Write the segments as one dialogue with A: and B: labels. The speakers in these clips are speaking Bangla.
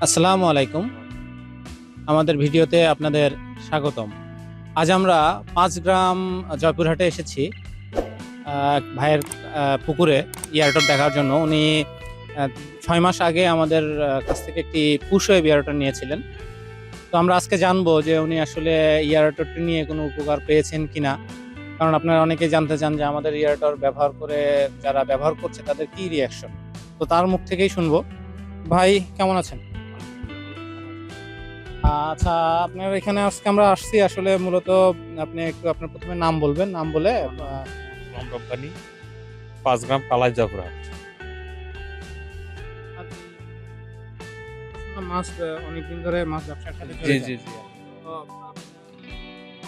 A: আসসালামু আলাইকুম। আমাদের ভিডিওতে আপনাদের স্বাগতম। আজ আমরা ৫ গ্রাম জয়পুরহাটে এসেছি এক ভাইয়ের পুকুরে এয়ারটর দেখার জন্য। উনি ৬ মাস আগে আমাদের কাছ থেকে একটি পুশওয়ে এয়ারটর নিয়েছিলেন। তো আমরা আজকে জানবো যে উনি আসলে এয়ারটরটি নিয়ে কোনো উপকার পেয়েছেন কিনা। কারণ আপনারা অনেকেই জানতে চান যে আমাদের এয়ারটর ব্যবহার করে যারা ব্যবহার করছে তাদের কি রিঅ্যাকশন। তো তার মুখ থেকেই শুনবো। ভাই কেমন আছেন? আচ্ছা, আপনার এখানে আজকে আমরা আসছি আসলে মূলত আপনি একটু আপনার প্রথমে নাম বলবেন, নাম বলে
B: কোম্পানি ৫ গ্রাম কালাই জয়পুরহাট।
A: মাছ অনেকদিন ধরে মাছ ব্যবসার সাথে
B: জি
A: জড়িত।
B: জি জি
A: তো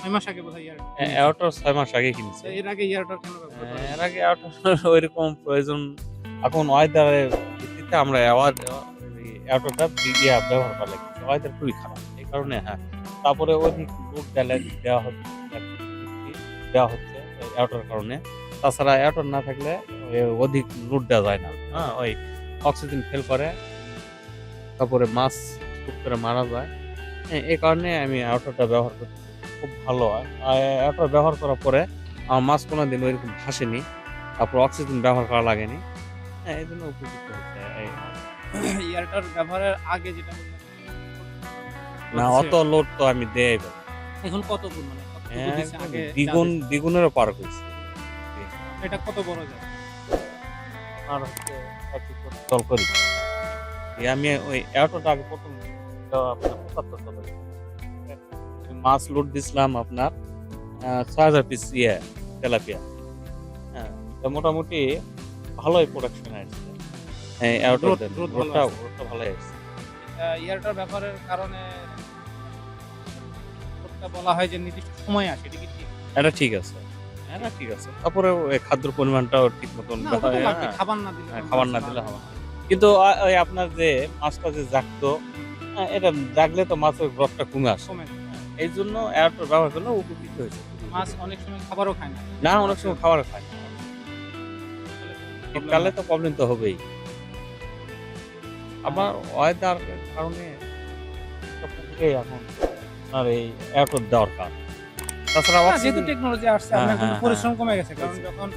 A: ৬ মাস আগে বোধহয় ইয়ারটর
B: এয়ারটর ৬ মাস আগে কিনছি।
A: এর আগে ইয়ারটর কেন ব্যবহার করেন?
B: এর আগে এয়ারটর ওইরকম প্রয়োজন এখন ওয়েদারের ভিত্তিতে আমরা এয়ারটরটা ব্যবহার করা লাগছে। ওয়েদার খুবই খারাপ, এই কারণে তারপরে অধিক লোড দেওয়া হচ্ছে এয়ারটর কারণে। তাছাড়া এয়ারটর না থাকলে অধিক লোড দেওয়া যায় না। ওই অক্সিজেন ফেল করে, তারপরে মাছ খুব করে মারা যায়। এই কারণে আমি এয়ারটরটা ব্যবহার করছি, খুব ভালো হয়। আর এয়ারটর ব্যবহার করার পরে আমার মাছ কোনোদিন ওইরকম ভাসেনি, তারপর অক্সিজেন ব্যবহার করা লাগেনি। এই জন্য উপযুক্ত হচ্ছে।
A: ইয়ারটর ব্যবহারের আগে যেটা বললেন
B: না, অত লোড তো আমি দেই না।
A: এখন কত গুণ মানে কতটুকু দিছে আগে
B: দ্বিগুণেরও পার করছি।
A: এটা কত বড় যায়?
B: আর হচ্ছে জল করি আমি ওই এয়ারটরটা আগে প্রথম আপনার ৭৫ টাকা মাছ লোড দিছিলাম আপনার ৬,০০০ পিস তেলাপিয়া। তো মোটামুটি ভালোই প্রোডাকশন আসছে। গ্রোথটা ভালোই আসছে।
A: ইয়ারটর ব্যবহারের কারণে বলা হয় যে নির্দিষ্ট সময় আসে, এটা কি ঠিক?
B: এটা ঠিক আছে, এটা ঠিক আছে। তারপরে ওই খাদ্যর পরিমাণটাও ঠিক মতন
A: না, ওটা তো লাগবে, খাবার না দিলে
B: খাবার না দিলে হবে না। কিন্তু ওই আপনার যে মাছটা যে জাগতো, এটা জাগলে তো মাছের গ্রোথটা কমে আসে।
A: কমে যায়।
B: এই জন্য এয়ারটর ব্যবহার করলে উপকৃত হয়েছে।
A: মাছ অনেক সময় খাবারও খায় না।
B: না, অনেক সময় খাবার খায় না। শীতকালে তো প্রবলেম তো হবেই। আবার ওয়েদার কারণে পুকুরে এখন আপনার এই এয়ারটর দরকার। তাছাড়া
A: যেহেতু টেকনোলজি আসছে,
B: হ্যাঁ,
A: আপনার কিন্তু
B: হ্যাঁ,
A: পরিশ্রম কমে গেছে। কারণ যখন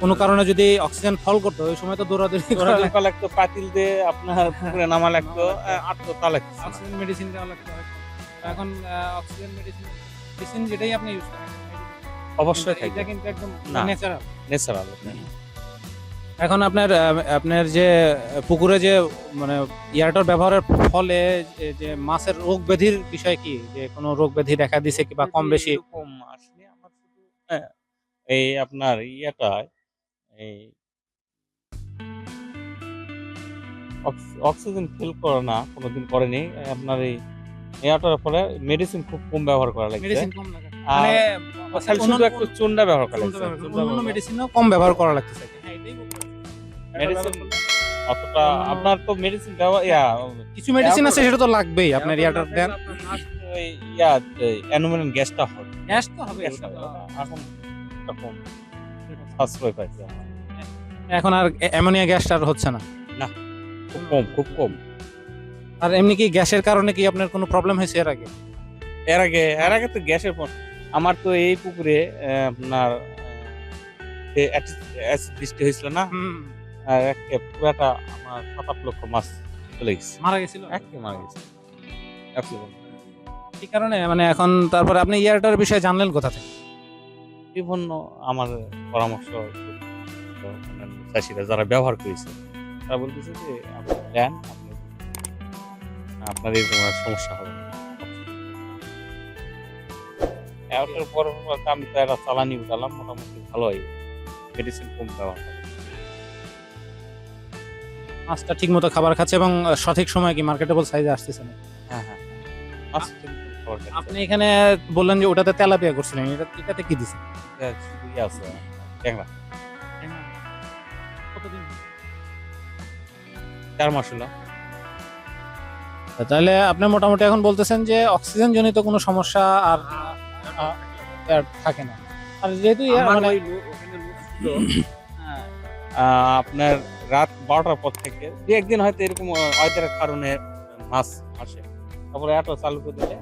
A: কোনো কারণে যদি অক্সিজেন ফল করতো ওই সময় তো দৌড়াদৌড়ি করা লাগতো,
B: লাগতো, পাতিল দিয়ে আপনার পুকুরে নামা লাগতো, আত্মতা লাগতো।
A: অক্সিজেন মেডিসিন দেওয়া লাগতো হয়তো। এখন অক্সিজেন মেডিসিন যেটাই আপনি ইউজ করেন
B: অবশ্যই
A: এটা
B: থাকবে,
A: কিন্তু একদম
B: না।
A: ন্যাচারাল।
B: ন্যাচারাল।
A: এখন আপনার যে পুকুরে যে মানে এয়ারটর ব্যবহারের ফলে যে মাছের রোগ ব্যাধির বিষয় কি, যে কোনো রোগ ব্যাধি দেখা দিছে কি বা কম বেশি?
B: এরকম আসলে আমার শুধু এই আপনার এই অক্সিজেন ফিল করে না, কোনোদিন করেনি। আপনার এই এয়ারটার ফলে মেডিসিন খুব কম ব্যবহার করা লাগছে।
A: মেডিসিন কম লাগে
B: আর
A: মানে
B: খালি শুধু একটু চুনটা ব্যবহার করা লাগছে।
A: অন্যান্য মেডিসিনও কম ব্যবহার করা লাগতেছে। হ্যাঁ, এটাই বলতে চাচ্ছি।
B: মেডিসিন অতটা আপনার তো মেডিসিন ব্যবহার
A: কিছু মেডিসিন আছে সেটা তো লাগবেই, আপনার এয়ারটর দেন।
B: ওই অ্যানুমিনিয়াম গ্যাসটা হয়,
A: গ্যাস তো হবে।
B: গ্যাসটা এখন কম সাশ্রয় পাইছে আমার।
A: এখন আর অ্যামোনিয়া গ্যাসটা আর হচ্ছে না।
B: না, খুব কম, খুব কম।
A: আর এমনি কি গ্যাসের কারণে কি আপনার কোনো প্রবলেম হয়েছে এর আগে?
B: এর আগে তো গ্যাসের আমার তো এই পুকুরে আপনার অ্যাসিড বৃষ্টি হয়েছিল না, আর পুরাটা আমার ৭-৮ লক্ষ মাছ চলে গেছে,
A: মারা গেছিল।
B: মারা গেছে অ্যাক্সিডেন্ট।
A: এই কারণে মানে এখন তারপরে আপনি এয়ারটার বিষয়ে জানলেন কোথা থেকে?
B: বিভিন্ন আমার পরামর্শ চাষিরা যারা ব্যবহার করেছে তারা বলতেছে যে আপনি দেন, আপনার এই কোনো সমস্যা হবে না। এর পর আমি তো একটা চালানি উঠালাম, মোটামুটি ভালোই, মেডিসিন কম ব্যবহার করে।
A: মাছটা ঠিক মতো খাবার খাচ্ছে এবং সঠিক সময় কি মার্কেটেবল সাইজে আসতেছে না?
B: হ্যাঁ, মাছ কিন্তু খাবার খাচ্ছে।
A: আপনি এখানে বললেন যে ওটাতে তেলাপিয়া করছিলেন, এটাতে কি দিছেন?
B: শুধু আছে ট্যাংরা।
A: কতদিন?
B: ৪ মাস হলো।
A: তাহলে আপনি মোটামুটি এখন বলতেছেন যে অক্সিজেন জনিত কোনো সমস্যা আর থাকে না। আর যেহেতু
B: আমার ওই ওখানে লোক ছিল, আপনার রাত ১২টার পর থেকে দু একদিন হয়তো এরকম ওয়েদারের কারণে মাছ আসে। তারপরে এয়ারটার চালু করে দিলে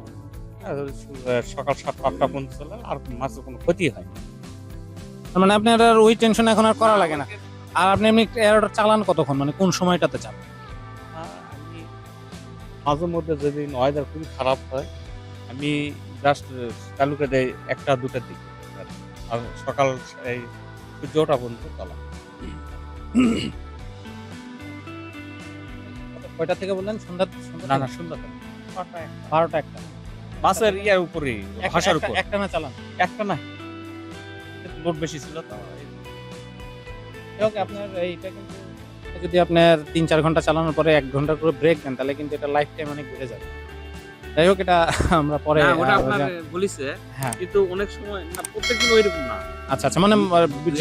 B: সকাল 7-8টা পর্যন্ত চলে, আর মাছের কোনো ক্ষতি হয় না।
A: তার মানে আপনার আর ওই টেনশন এখন আর করা লাগে না। আর আপনি এমনি এয়ারটর চালান কতক্ষণ, মানে কোন সময়টাতে চালান?
B: আমি মাঝে মধ্যে যেদিন ওয়েদার খুবই খারাপ হয়, আমি জাস্ট চালু করে দেই 1টা-2টার দিকে, আর সকাল এই সূর্য ওঠা পর্যন্ত চালাই।
A: কয়টা থেকে বললেন? সন্ধ্যা?
B: না না, সুন্দর
A: 12টা 1টা
B: মাছের ইয়ার উপরেই, ভাষার উপর।
A: একটা না চালান?
B: একটা না, লোড বেশি ছিল তো।
A: যাই হোক, আপনার এইটা কিন্তু যদি আপনার 3-4 ঘন্টা চালানোর পরে 1 ঘন্টা করে ব্রেক দেন, তাহলে কিন্তু এটা লাইফ টাইম অনেক ঘুরে যাবে। যাই হোক, এটা আমরা পরে
B: ওটা আপনার বলিছে,
A: হ্যাঁ।
B: কিন্তু অনেক সময় না, প্রত্যেকদিন ওইরকম না।
A: আচ্ছা আচ্ছা, মানে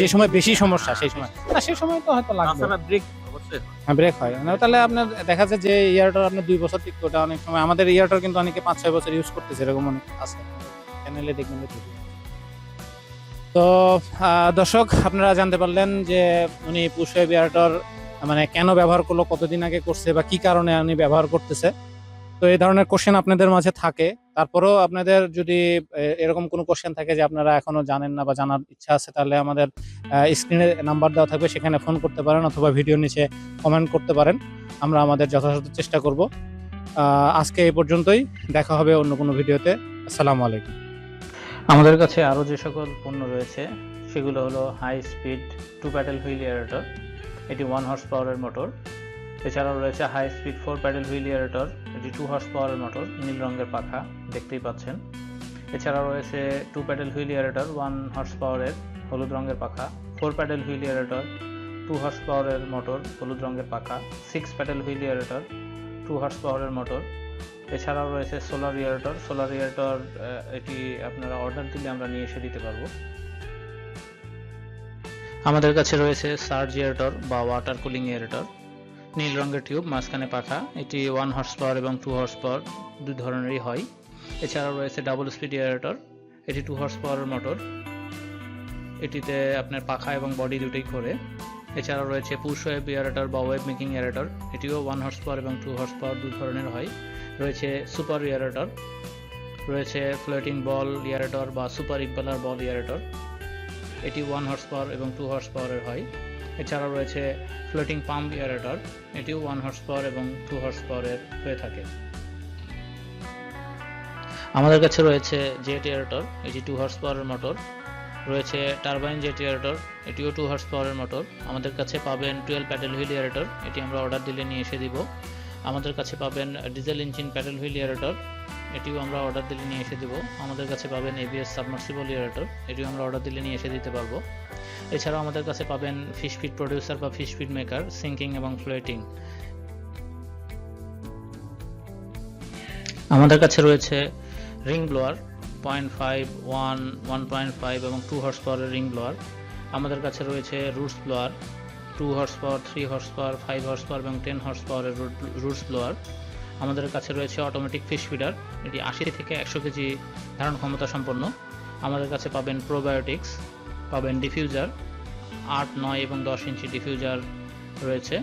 A: যে সময় বেশি সমস্যা সেই সময় না, সেই সময় তো হয়তো লাগবে।
B: তাছাড়া ব্রেক অবশ্যই হয়।
A: হ্যাঁ, ব্রেক হয় না, তাহলে আপনার দেখা যায় যে ইয়ারটার আপনার 2 বছর টিকতো, ওটা অনেক সময় আমাদের ইয়ারটার কিন্তু অনেকে 5-6 বছর ইউজ করতেছে, এরকম অনেক আছে চ্যানেলে দেখবেন যে। তো দর্শক, আপনারা জানতে পারলেন যে উনি পুশওয়েভ ইয়ারটার মানে কেন ব্যবহার করলো, কতদিন আগে করছে, বা কি কারণে উনি ব্যবহার করতেছে। তো এই ধরনের কোশ্চেন আপনাদের মাঝে থাকে, তারপরেও আপনাদের যদি এরকম কোনো কোশ্চেন থাকে যে আপনারা এখনো জানেন না বা জানার ইচ্ছা আছে, তাহলে আমাদের স্ক্রিনে নাম্বার দেওয়া থাকবে, সেখানে ফোন করতে পারেন অথবা ভিডিও নিচে কমেন্ট করতে পারেন। আমরা আমাদের যথাযথ চেষ্টা করব। আজকে এই পর্যন্তই, দেখা হবে অন্য কোনো ভিডিওতে। আসসালামু আলাইকুম। আমাদের কাছে আরও যে সকল পণ্য রয়েছে সেগুলো হলো high speed 2 paddle wheel aerator, এটি 1 হর্স পাওয়ারের মোটর। এছাড়াও রয়েছে high speed 4 paddle wheel aerator, এটি 2 হর্স পাওয়ারের মোটর, নীল রঙের পাখা, দেখতেই পাচ্ছেন। এছাড়াও রয়েছে 2 প্যাডেল হুইল এয়ারেটর 1 হর্স পাওয়ারের, হলুদ রঙের পাখা, 4 প্যাডেল হুইল এয়ারেটর 2 হর্স পাওয়ারের মোটর, হলুদ রঙের পাখা, 6 প্যাডেল হুইল এয়ারেটর 2 হর্স পাওয়ারের মোটর। এছাড়াও রয়েছে সোলার ইয়ারেটর, এটি আপনারা অর্ডার দিলে আমরা নিয়ে এসে দিতে পারবো। আমাদের কাছে রয়েছে সার্জ ইয়ারেটর বা ওয়াটার কুলিং ইয়ারেটর, নীল রঙের টিউব, মাঝখানে পাখা, এটি 1 হর্স পাওয়ার এবং 2 হর্স পাওয়ার দুই ধরনেরই হয়। এছাড়াও রয়েছে ডাবল স্পিড ইয়ারেটর, এটি 2 হর্স পাওয়ারের মোটর, এটিতে আপনার পাখা এবং বডি দুটোই ঘোরে। এছাড়াও রয়েছে পুশ ওয়েভ ইয়ারেটর বা ওয়েভ মেকিং ইয়ারেটর, এটিও 1 হর্স পাওয়ার এবং 2 হর্স পাওয়ার দুই ধরনের হয়। রয়েছে সুপার ইয়ারেটর, রয়েছে ফ্লোটিং বল ইয়ারেটর বা সুপার ইম্পেলার বল ইয়ারেটর, এটি 1 হর্স পাওয়ার এবং 2 হর্স পাওয়ারের হয়। এছাড়াও রয়েছে ফ্লোটিং পাম্প ইয়ারেটর, এটিও 1 হর্স পাওয়ার এবং 2 হর্স পাওয়ারের হয়ে থাকে। আমাদের কাছে রয়েছে জেট ইয়ারেটর, এটি 2 হর্স পাওয়ারের মোটর। রয়েছে টারবাইন জেট ইয়ারেটর, এটিও 2 হর্স পাওয়ারের মোটর। আমাদের কাছে পাবেন 12 প্যাডেল হুইল ইয়ারেটর, এটি আমরা অর্ডার দিলে নিয়ে এসে দিব। আমাদের কাছে পাবেন diesel engine pedal wheel aerator, এটিও আমরা অর্ডার দিলে নিয়ে এসে দেবো। আমাদের কাছে পাবেন এবিএস সাবমার্সিবল ইয়ারেটর, এটিও আমরা অর্ডার দিলে নিয়ে এসে দিতে পারবো। এছাড়াও আমাদের কাছে পাবেন ফিশ ফিড প্রডিউসার বা ফিশ ফিড মেকার, সিঙ্কিং এবং ফ্লোটিং। আমাদের কাছে রয়েছে রিং ব্লোয়ার 0.5, 1, 1.5 এবং 2 হর্স পাওয়ারের রিং ব্লোয়ার। আমাদের কাছে রয়েছে roots blower 2 horse power, 3 horse power, 5 horse power এবং 10 হর্স পাওয়ারের রুটস ব্লোয়ার। আমাদের কাছে রয়েছে অটোমেটিক ফিশ ফিডার, এটি 80 থেকে 100 কেজি ধারণ ক্ষমতা সম্পন্ন। আমাদের কাছে পাবেন প্রোবায়োটিক্স, পাবেন ডিফিউজার 8, 9 এবং 10 ইঞ্চি ডিফিউজার রয়েছে,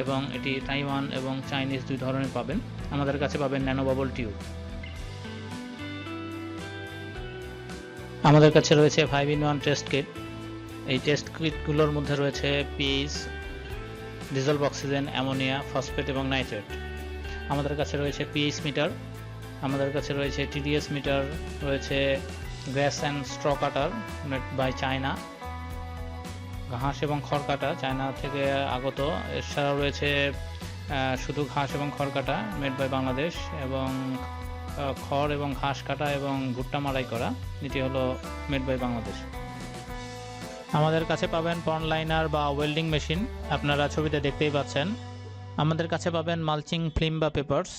A: এবং এটি তাইওয়ান এবং চাইনিজ দুই ধরনের পাবেন। আমাদের কাছে পাবেন ন্যানো বাবল টিউব। আমাদের কাছে রয়েছে 5-in-1 টেস্ট কিট। এই টেস্ট কিটগুলোর মধ্যে রয়েছে pH, dissolved oxygen, ammonia, phosphate এবং নাইট্রেট। আমাদের কাছে রয়েছে পিএইচ মিটার, আমাদের কাছে রয়েছে টিডিএস মিটার, রয়েছে grass and straw cutter made by China, ঘাস এবং খড় কাটা চায়না থেকে আগত। এছাড়াও রয়েছে শুধু ঘাস এবং খড় কাটা মেড বাই বাংলাদেশ, এবং খড় এবং ঘাস কাটা এবং ভুট্টা মাড়াই করা, এটি হলো মেড বাই বাংলাদেশ। আমাদের কাছে পাবেন পন্ড লাইনার বা ওয়েল্ডিং মেশিন, আপনারা ছবিতে দেখতেই পাচ্ছেন। আমাদের কাছে পাবেন মালচিং ফিল্ম বা পেপারস,